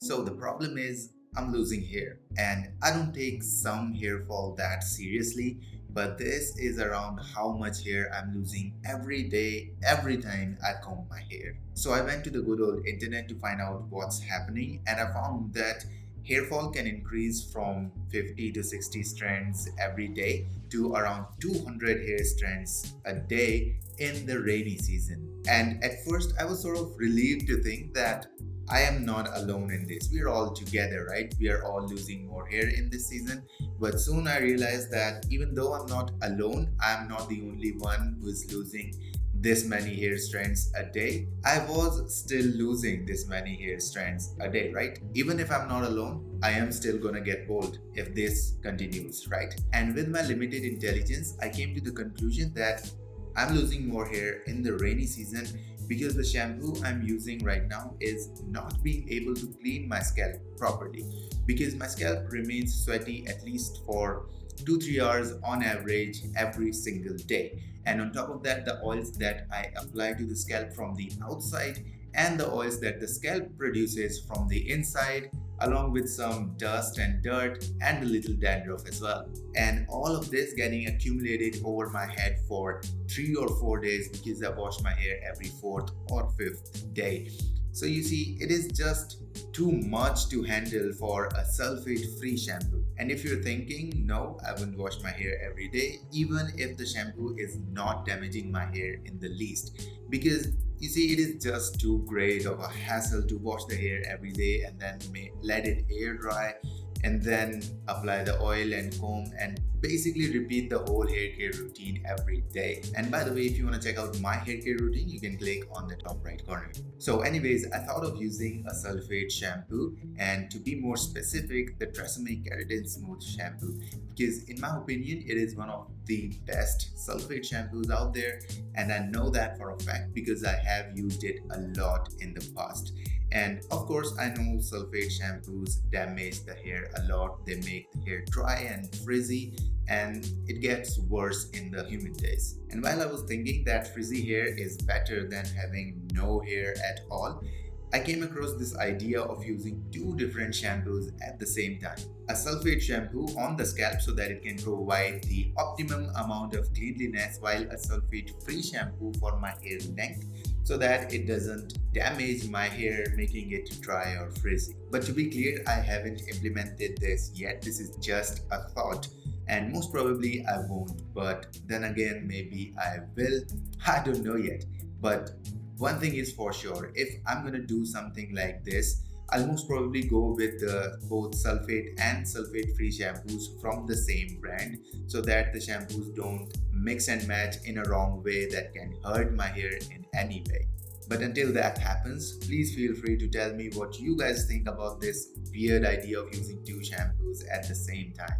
So the problem is I'm losing hair and I don't take some hair fall that seriously, but this is around how much hair I'm losing every day, every time I comb my hair. So I went to the good old internet to find out what's happening, and I found that hair fall can increase from 50 to 60 strands every day to around 200 hair strands a day in the rainy season. And at first, I was sort of relieved to think that I am not alone in this. We're all together, right? We are all losing more hair in this season. But soon I realized that even though I'm not alone, I'm not the only one who is losing this many hair strands a day. I was still losing this many hair strands a day, right? Even if I'm not alone, I am still gonna get bald if this continues, right? And with my limited intelligence, I came to the conclusion that I'm losing more hair in the rainy season because the shampoo I'm using right now is not being able to clean my scalp properly, because my scalp remains sweaty at least for 2-3 hours on average every single day. And on top of that, the oils that I apply to the scalp from the outside and the oils that the scalp produces from the inside, along with some dust and dirt and a little dandruff as well. And all of this getting accumulated over my head for 3 or 4 days because I wash my hair every fourth or fifth day. So you see, it is just too much to handle for a sulfate-free shampoo. And if you're thinking, no, I wouldn't wash my hair every day, even if the shampoo is not damaging my hair in the least, because you see, it is just too great of a hassle to wash the hair every day and then let it air dry and then apply the oil and comb and basically repeat the whole hair care routine every day. And by the way, if you want to check out my hair care routine, you can click on the top right corner. So anyways, I thought of using a sulfate shampoo, and to be more specific, the Tresemme Keratin Smooth shampoo, because in my opinion, it is one of the best sulfate shampoos out there, and I know that for a fact because I have used it a lot in the past. And of course, I know sulfate shampoos damage the hair a lot. They make the hair dry and frizzy, and it gets worse in the humid days. And while I was thinking that frizzy hair is better than having no hair at all, I came across this idea of using two different shampoos at the same time. A sulfate shampoo on the scalp so that it can provide the optimum amount of cleanliness, while a sulfate-free shampoo for my hair length so that it doesn't damage my hair, making it dry or frizzy. But to be clear, I haven't implemented this yet. This is just a thought, and most probably I won't. But then again, maybe I will. I don't know yet. But one thing is for sure, if I'm gonna do something like this, I'll most probably go with both sulfate and sulfate free shampoos from the same brand so that the shampoos don't mix and match in a wrong way that can hurt my hair in any way. But until that happens, please feel free to tell me what you guys think about this weird idea of using two shampoos at the same time.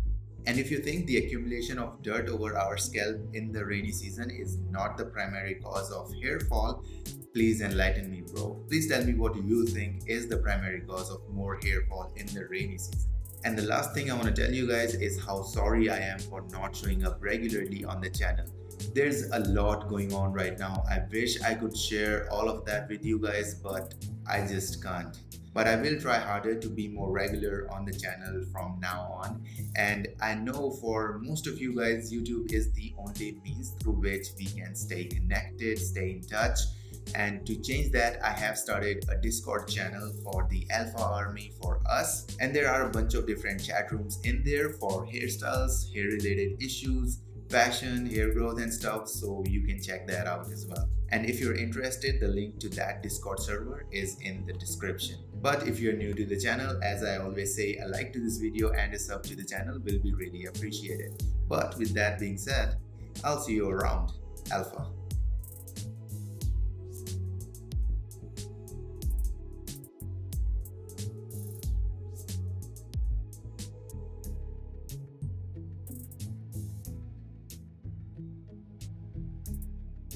And if you think the accumulation of dirt over our scalp in the rainy season is not the primary cause of hair fall, please enlighten me, bro. Please tell me what you think is the primary cause of more hair fall in the rainy season. And the last thing I want to tell you guys is how sorry I am for not showing up regularly on the channel. There's a lot going on right now. I wish I could share all of that with you guys, but I just can't. But I will try harder to be more regular on the channel from now on. And I know for most of you guys, YouTube is the only means through which we can stay connected, stay in touch. And to change that, I have started a Discord channel for the Alpha Army for us. And there are a bunch of different chat rooms in there for hairstyles, hair related issues, fashion, hair growth and stuff, so you can check that out as well. And if you're interested, the link to that Discord server is in the description. But if you're new to the channel, as I always say, a like to this video and a sub to the channel will be really appreciated. But with that being said, I'll see you around. Alpha.